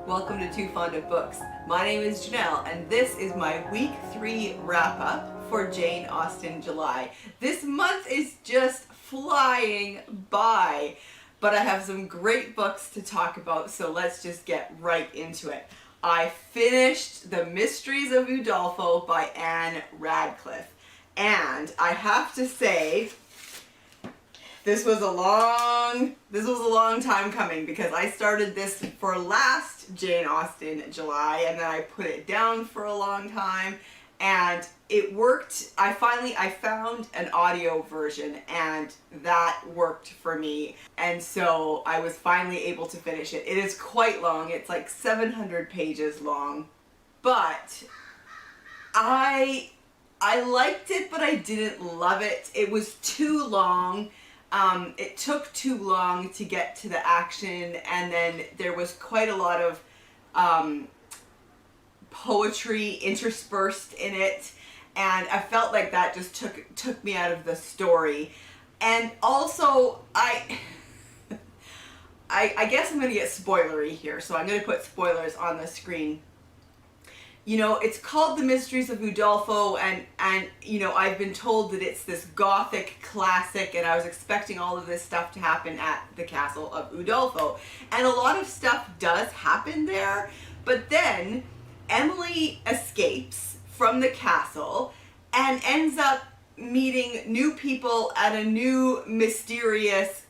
Welcome to Too Fond of Books. My name is Janelle, and this is my week 3 wrap-up for Jane Austen July. This month is just flying by, but I have some great books to talk about, so let's just get right into it. I finished The Mysteries of Udolpho by Anne Radcliffe, and I have to say, this was a long time coming because I started this for last Jane Austen July, and then I put it down for a long time, and it worked. I found an audio version, and that worked for me, and so I was finally able to finish it. It is quite long. It's like 700 pages long, but I liked it, but I didn't love it. It was too long. It took too long to get to the action, and then there was quite a lot of poetry interspersed in it, and I felt like that just took me out of the story. And also, I guess I'm going to get spoilery here, so I'm going to put spoilers on the screen. You know, it's called The Mysteries of Udolpho, and you know, I've been told that it's this gothic classic, and I was expecting all of this stuff to happen at the castle of Udolpho. And a lot of stuff does happen there, but then Emily escapes from the castle and ends up meeting new people at a new mysterious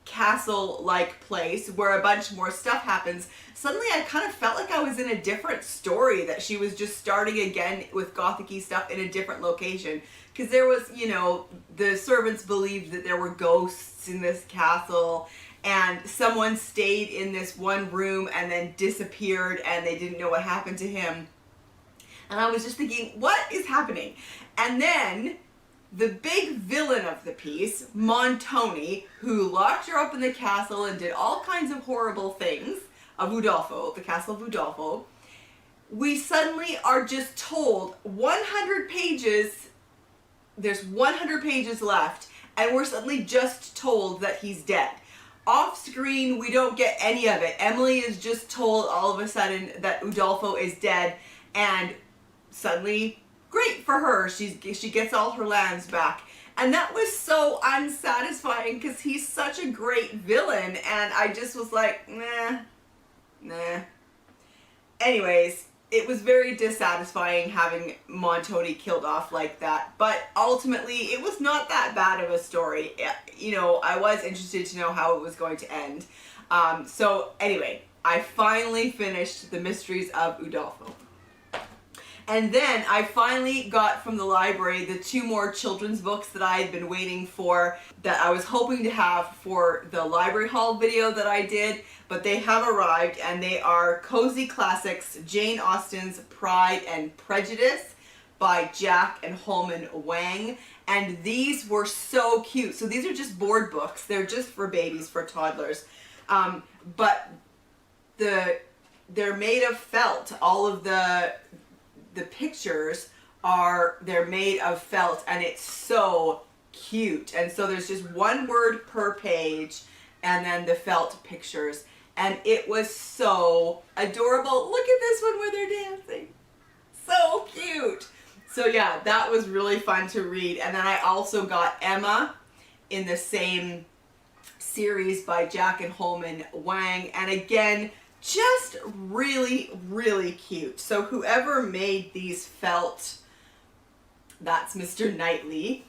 castle-like place where a bunch more stuff happens. Suddenly I kind of felt like I was in a different story, that she was just starting again with gothic-y stuff in a different location. Because there was, you know, the servants believed that there were ghosts in this castle, and someone stayed in this one room and then disappeared, and they didn't know what happened to him. And I was just thinking, what is happening? And then the big villain of the piece, Montoni, who locked her up in the castle and did all kinds of horrible things, of Udolpho, the castle of Udolpho, we suddenly are just told 100 pages, there's 100 pages left, and we're suddenly just told that he's dead. Off screen, we don't get any of it. Emily is just told all of a sudden that Udolpho is dead, and suddenly, great for her, she gets all her lands back. And that was so unsatisfying because he's such a great villain, and I just was like, nah. Anyways, it was very dissatisfying having Montoni killed off like that, but ultimately it was not that bad of a story. You know, I was interested to know how it was going to end. So anyway, I finally finished The Mysteries of Udolpho. And then I finally got from the library the 2 more children's books that I had been waiting for, that I was hoping to have for the library haul video that I did, but they have arrived, and they are Cozy Classics, Jane Austen's Pride and Prejudice by Jack and Holman Wang. And these were so cute. So these are just board books. They're just for babies, for toddlers. But they're made of felt. All of the pictures they're made of felt, and it's so cute. And so there's just 1 word per page, and then the felt pictures, and it was so adorable. Look at this one where they're dancing. So cute. So yeah, that was really fun to read. And then I also got Emma in the same series by Jack and Holman Wang, and again, just really, really cute. So whoever made these felt, that's Mr. Knightley,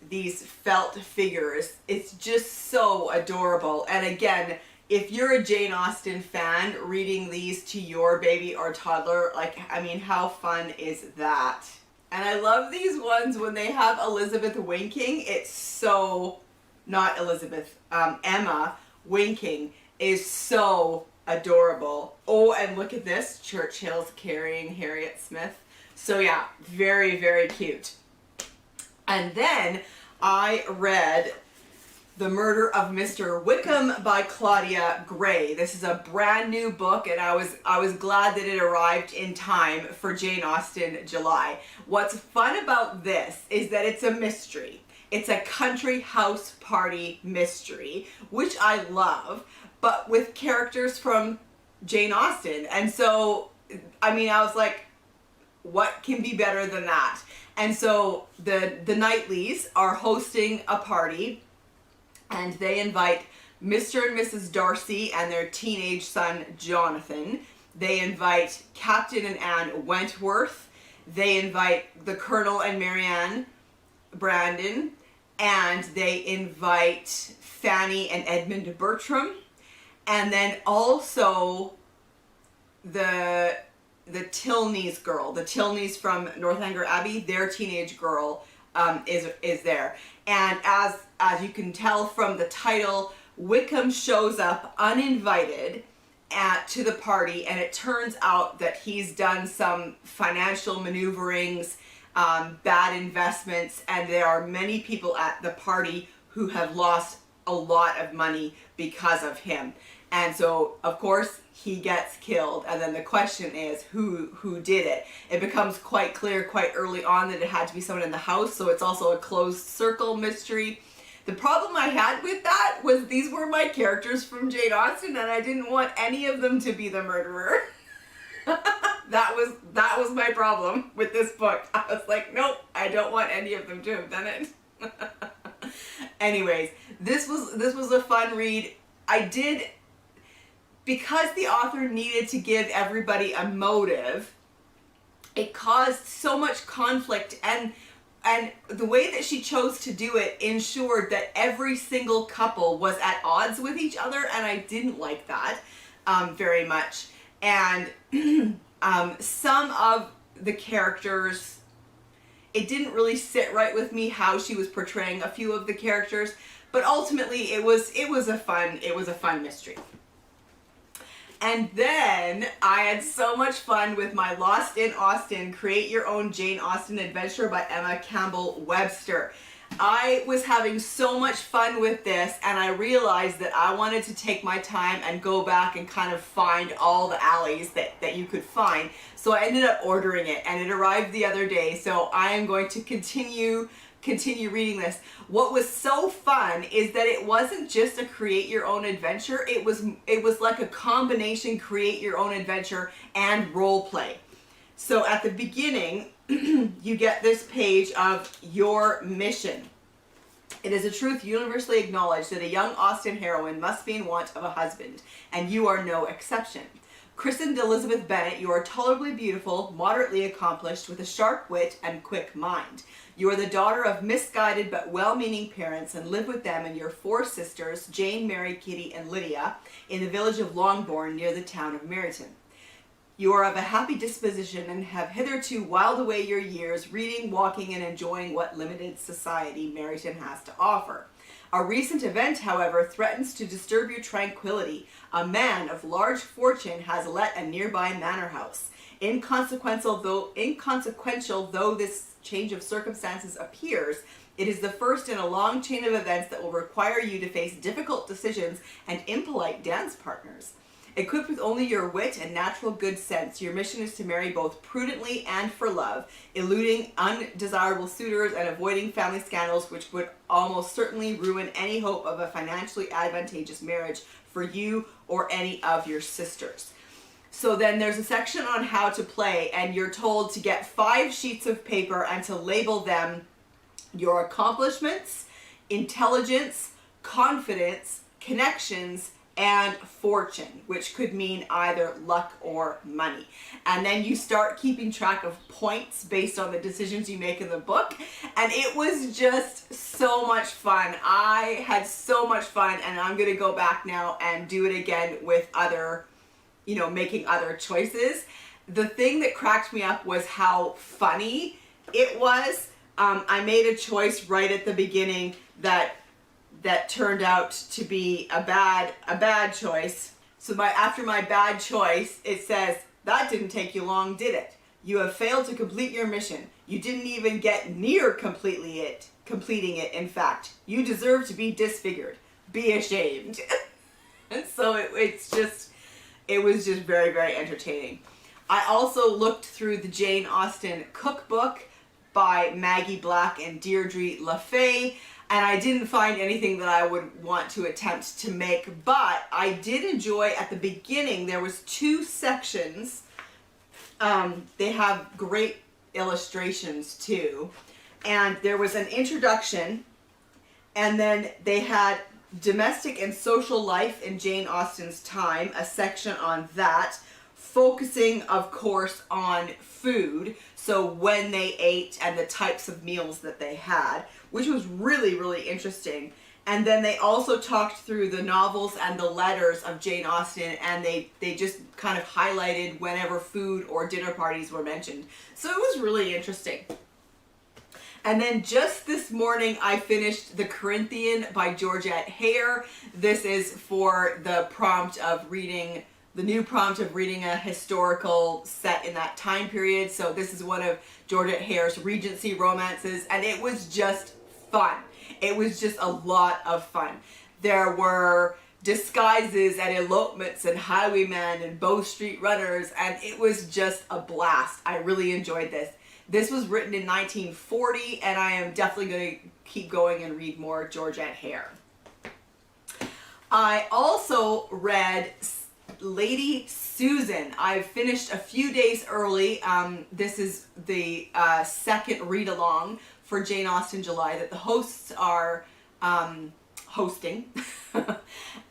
these felt figures, it's just so adorable. And again, if you're a Jane Austen fan, reading these to your baby or toddler, like, I mean, how fun is that? And I love these ones when they have Elizabeth winking. It's so, not Elizabeth, Emma winking is so adorable. Oh, and look at this, Churchill's carrying Harriet Smith. So yeah, very, very cute. And then I read The Murder of Mr. Wickham by Claudia Gray. This is a brand new book, and I was glad that it arrived in time for Jane Austen July. What's fun about this is that it's a mystery. It's a country house party mystery, which I love, but with characters from Jane Austen. And so, I mean, I was like, what can be better than that? And so the Knightleys are hosting a party, and they invite Mr. and Mrs. Darcy and their teenage son, Jonathan. They invite Captain and Anne Wentworth. They invite the Colonel and Marianne Brandon. And they invite Fanny and Edmund Bertram. And then also the Tilneys girl, the Tilneys from Northanger Abbey, their teenage girl is there. And as you can tell from the title, Wickham shows up uninvited to the party, and it turns out that he's done some financial maneuverings, bad investments, and there are many people at the party who have lost a lot of money because of him. And so, of course, he gets killed, and then the question is who did it. It becomes quite clear quite early on that it had to be someone in the house, so it's also a closed circle mystery. The problem I had with that was these were my characters from Jane Austen, and I didn't want any of them to be the murderer. That was my problem with this book. I was like, nope, I don't want any of them to have done it. Anyways, this was a fun read. Because the author needed to give everybody a motive, it caused so much conflict, and the way that she chose to do it ensured that every single couple was at odds with each other, and I didn't like that very much. And some of the characters, it didn't really sit right with me how she was portraying a few of the characters, but ultimately it was a fun mystery. And then I had so much fun with my Lost in Austen, Create Your Own Jane Austen Adventure by Emma Campbell Webster. I was having so much fun with this, and I realized that I wanted to take my time and go back and kind of find all the alleys that you could find. So I ended up ordering it, and it arrived the other day, so I am going to continue reading this. What was so fun is that it wasn't just a create your own adventure, it was like a combination create your own adventure and role play. So at the beginning, you get this page of your mission. It is a truth universally acknowledged that a young Austen heroine must be in want of a husband, and you are no exception. Christened Elizabeth Bennet, you are tolerably beautiful, moderately accomplished, with a sharp wit and quick mind. You are the daughter of misguided but well-meaning parents, and live with them and your 4 sisters, Jane, Mary, Kitty, and Lydia, in the village of Longbourn near the town of Meryton. You are of a happy disposition and have hitherto whiled away your years reading, walking, and enjoying what limited society Meryton has to offer. A recent event, however, threatens to disturb your tranquility. A man of large fortune has let a nearby manor house. Inconsequential though this change of circumstances appears, it is the first in a long chain of events that will require you to face difficult decisions and impolite dance partners. Equipped with only your wit and natural good sense, your mission is to marry both prudently and for love, eluding undesirable suitors and avoiding family scandals which would almost certainly ruin any hope of a financially advantageous marriage for you or any of your sisters. So then there's a section on how to play, and you're told to get 5 sheets of paper and to label them your accomplishments, intelligence, confidence, connections, and fortune, which could mean either luck or money. And then you start keeping track of points based on the decisions you make in the book, and it was just so much fun. I had so much fun, and I'm gonna go back now and do it again with other, making other choices. The thing that cracked me up was how funny it was. I made a choice right at the beginning that turned out to be a bad choice. So after my bad choice, it says, "That didn't take you long, did it? You have failed to complete your mission. You didn't even get near completing it. In fact, you deserve to be disfigured. Be ashamed." And so it was just very, very entertaining. I also looked through the Jane Austen Cookbook by Maggie Black and Deirdre LaFay. And I didn't find anything that I would want to attempt to make, but I did enjoy at the beginning, there was 2 sections. They have great illustrations too. And there was an introduction, and then they had domestic and social life in Jane Austen's time, a section on that, focusing, of course, on food. So when they ate and the types of meals that they had, which was really, really interesting. And then they also talked through the novels and the letters of Jane Austen, and they just kind of highlighted whenever food or dinner parties were mentioned. So it was really interesting. And then just this morning, I finished The Corinthian by Georgette Hare. This is for the prompt of reading, the new prompt of reading a historical set in that time period. So this is one of Georgette Hare's Regency romances, and it was just fun. It was just a lot of fun. There were disguises and elopements and highwaymen and Bow Street runners, and it was just a blast. I really enjoyed this. This was written in 1940, and I am definitely going to keep going and read more Georgette Hare. I also read Lady Susan. I finished a few days early. This is the second read-along for Jane Austen July that the hosts are hosting.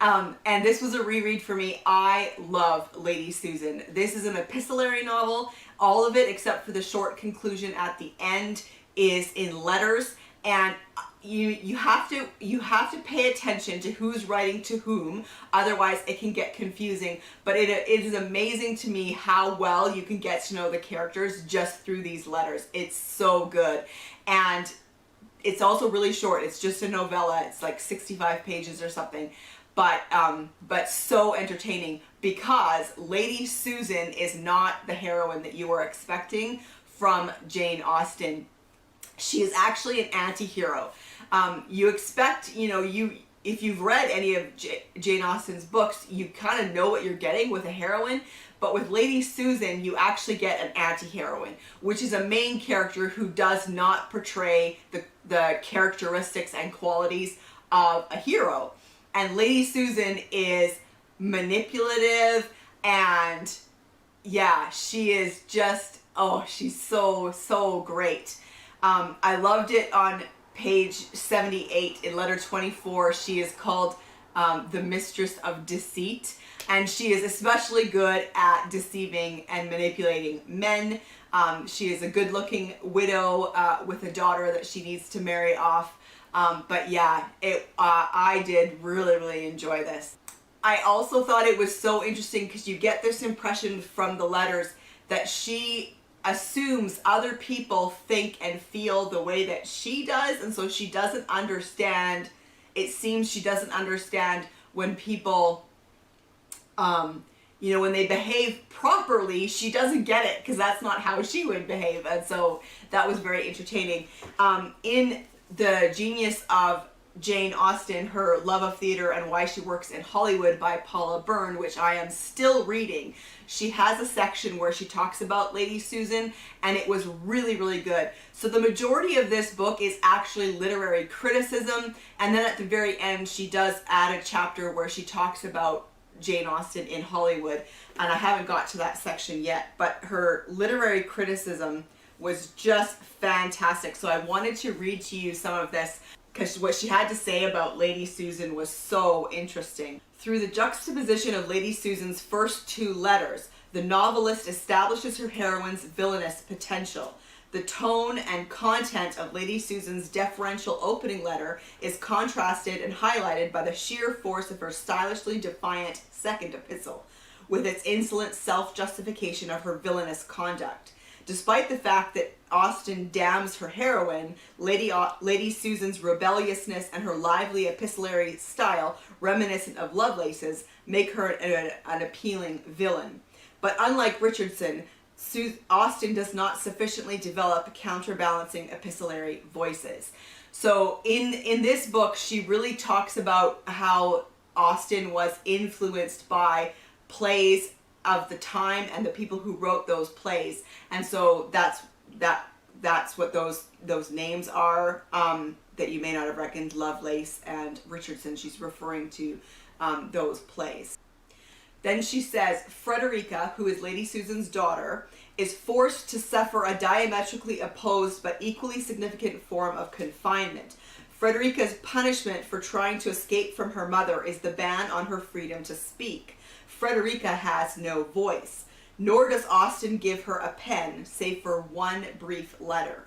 And this was a reread for me. I love Lady Susan. This is an epistolary novel. All of it, except for the short conclusion at the end, is in letters, and you have to pay attention to who's writing to whom, otherwise it can get confusing. But it is amazing to me how well you can get to know the characters just through these letters. It's so good, and it's also really short. It's just a novella. It's like 65 pages or something, but so entertaining, because Lady Susan is not the heroine that you were expecting from Jane Austen. She is actually an anti-hero. You expect, if you've read any of Jane Austen's books, you kind of know what you're getting with a heroine. But with Lady Susan, you actually get an anti-heroine, which is a main character who does not portray the characteristics and qualities of a hero. And Lady Susan is manipulative, and yeah, she is just, oh, she's so great. I loved it on page 78 in letter 24. She is called the Mistress of Deceit, and she is especially good at deceiving and manipulating men. She is a good-looking widow with a daughter that she needs to marry off. But yeah, I did really enjoy this. I also thought it was so interesting because you get this impression from the letters that she assumes other people think and feel the way that she does, and so she doesn't understand. It seems she doesn't understand when people, when they behave properly. She doesn't get it because that's not how she would behave, and so that was very entertaining. In The Genius of Jane Austen, Her Love of Theater and Why She Works in Hollywood by Paula Byrne, which I am still reading, she has a section where she talks about Lady Susan, and it was really good. So the majority of this book is actually literary criticism, and then at the very end she does add a chapter where she talks about Jane Austen in Hollywood, and I haven't got to that section yet, but her literary criticism was just fantastic. So I wanted to read to you some of this because what she had to say about Lady Susan was so interesting. Through the juxtaposition of Lady Susan's first 2 letters, the novelist establishes her heroine's villainous potential. The tone and content of Lady Susan's deferential opening letter is contrasted and highlighted by the sheer force of her stylishly defiant second epistle, with its insolent self-justification of her villainous conduct. Despite the fact that Austen damns her heroine, Lady Susan's rebelliousness and her lively epistolary style, reminiscent of Lovelace's, make her an appealing villain. But unlike Richardson, Austen does not sufficiently develop counterbalancing epistolary voices. So in this book, she really talks about how Austen was influenced by plays of the time and the people who wrote those plays, and so that's what those names are, that you may not have reckoned, Lovelace and Richardson. She's referring to those plays. Then she says, Frederica, who is Lady Susan's daughter, is forced to suffer a diametrically opposed but equally significant form of confinement. Frederica's punishment for trying to escape from her mother is the ban on her freedom to speak. Frederica has no voice, nor does Austen give her a pen, save for one brief letter.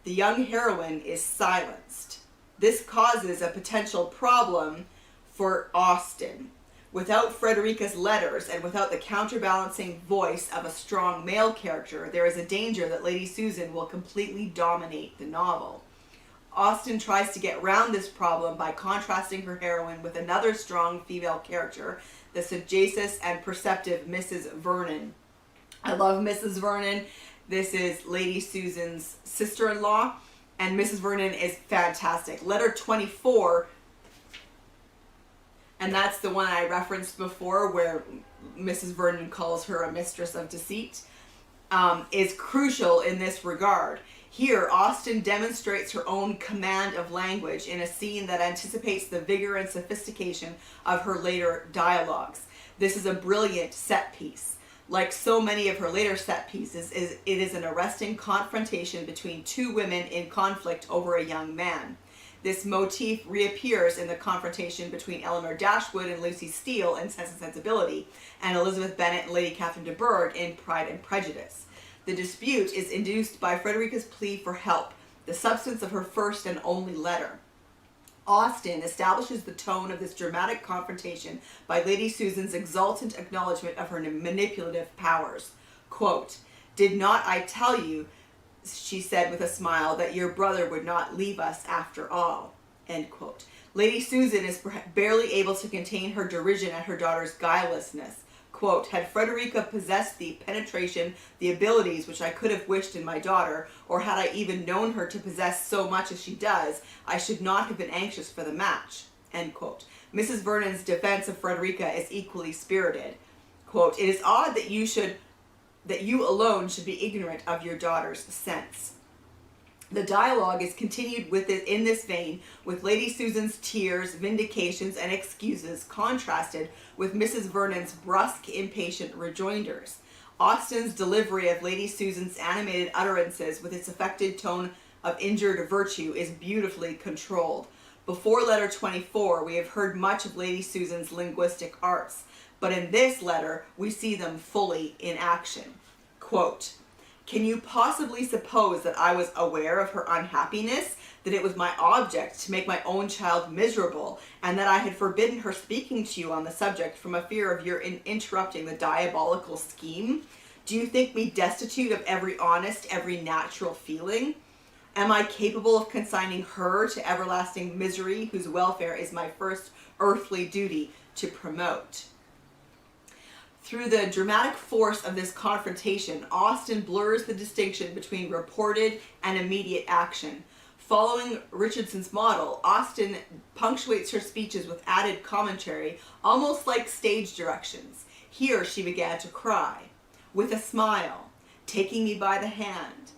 The young heroine is silenced. This causes a potential problem for Austen. Without Frederica's letters and without the counterbalancing voice of a strong male character, there is a danger that Lady Susan will completely dominate the novel. Austen tries to get round this problem by contrasting her heroine with another strong female character, the sagacious and perceptive Mrs. Vernon. I love Mrs. Vernon. This is Lady Susan's sister-in-law, and Mrs. Vernon is fantastic. Letter 24, and that's the one I referenced before where Mrs. Vernon calls her a mistress of deceit, is crucial in this regard. Here, Austen demonstrates her own command of language in a scene that anticipates the vigor and sophistication of her later dialogues. This is a brilliant set piece. Like so many of her later set pieces, it is an arresting confrontation between two women in conflict over a young man. This motif reappears in the confrontation between Elinor Dashwood and Lucy Steele in Sense and Sensibility, and Elizabeth Bennet and Lady Catherine de Bourgh in Pride and Prejudice. The dispute is induced by Frederica's plea for help, the substance of her first and only letter. Austen establishes the tone of this dramatic confrontation by Lady Susan's exultant acknowledgement of her manipulative powers. Quote, "Did not I tell you," she said with a smile, "that your brother would not leave us after all?" End quote. Lady Susan is barely able to contain her derision at her daughter's guilelessness. Quote, "Had Frederica possessed the penetration, the abilities which I could have wished in my daughter, or had I even known her to possess so much as she does, I should not have been anxious for the match." End quote. Mrs. Vernon's defense of Frederica is equally spirited. Quote, "It is odd that you alone should be ignorant of your daughter's sense." The dialogue is continued in this vein, with Lady Susan's tears, vindications, and excuses contrasted with Mrs. Vernon's brusque, impatient rejoinders. Austen's delivery of Lady Susan's animated utterances with its affected tone of injured virtue is beautifully controlled. Before letter 24, we have heard much of Lady Susan's linguistic arts, but in this letter, we see them fully in action. Quote, "Can you possibly suppose that I was aware of her unhappiness, that it was my object to make my own child miserable, and that I had forbidden her speaking to you on the subject from a fear of your interrupting the diabolical scheme? Do you think me destitute of every honest, every natural feeling? Am I capable of consigning her to everlasting misery, whose welfare is my first earthly duty to promote?" Through the dramatic force of this confrontation, Austen blurs the distinction between reported and immediate action. Following Richardson's model, Austen punctuates her speeches with added commentary, almost like stage directions. Here she began to cry, with a smile, taking me by the hand.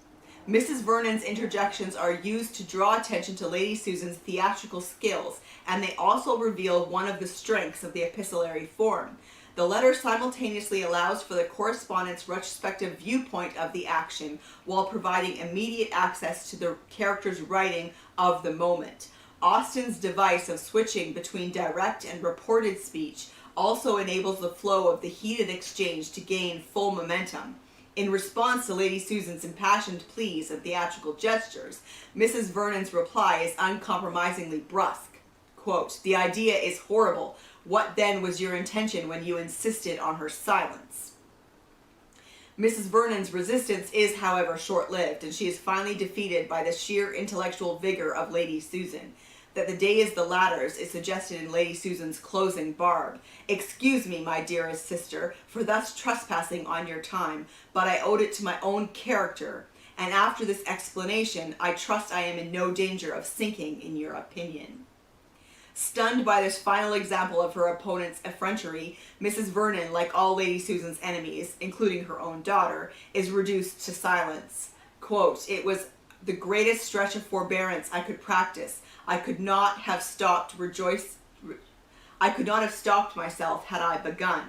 Mrs. Vernon's interjections are used to draw attention to Lady Susan's theatrical skills, and they also reveal one of the strengths of the epistolary form. The letter simultaneously allows for the correspondent's retrospective viewpoint of the action while providing immediate access to the character's writing of the moment. Austen's device of switching between direct and reported speech also enables the flow of the heated exchange to gain full momentum. In response to Lady Susan's impassioned pleas and theatrical gestures, Mrs. Vernon's reply is uncompromisingly brusque. Quote, "The idea is horrible. What then was your intention when you insisted on her silence?" Mrs. Vernon's resistance is, however, short-lived, and she is finally defeated by the sheer intellectual vigor of Lady Susan. That the day is the latter's is suggested in Lady Susan's closing barb. "Excuse me, my dearest sister, for thus trespassing on your time, but I owed it to my own character, and after this explanation, I trust I am in no danger of sinking in your opinion." Stunned by this final example of her opponent's effrontery, Mrs. Vernon, like all Lady Susan's enemies, including her own daughter, is reduced to silence. Quote, "It was the greatest stretch of forbearance I could practice. I could not have stopped myself had I begun.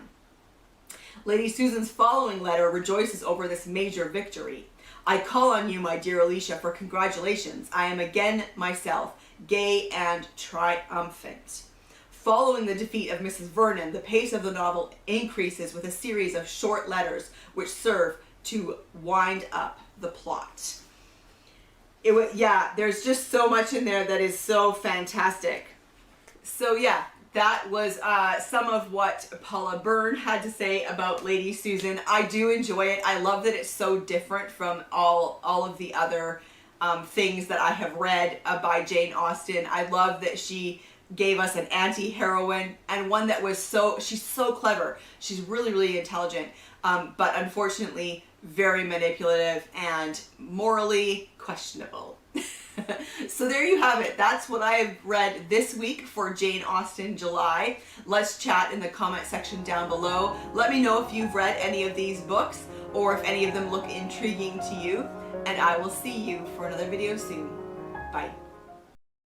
Lady Susan's following letter rejoices over this major victory. I call on you, my dear Alicia, for congratulations. I am again myself, gay and triumphant. Following the defeat of Mrs. Vernon, the pace of the novel increases with a series of short letters which serve to wind up the plot. There's just so much in there that is so fantastic. So yeah, that was some of what Paula Byrne had to say about Lady Susan. I do enjoy it. I love that it's so different from all of the other things that I have read by Jane Austen. I love that she gave us an anti-heroine and one that was she's so clever. She's really, really intelligent, but unfortunately very manipulative and morally questionable. So there you have it. That's what I have read this week for Jane Austen July. Let's chat in the comment section down below. Let me know if you've read any of these books or if any of them look intriguing to you. And I will see you for another video soon. Bye.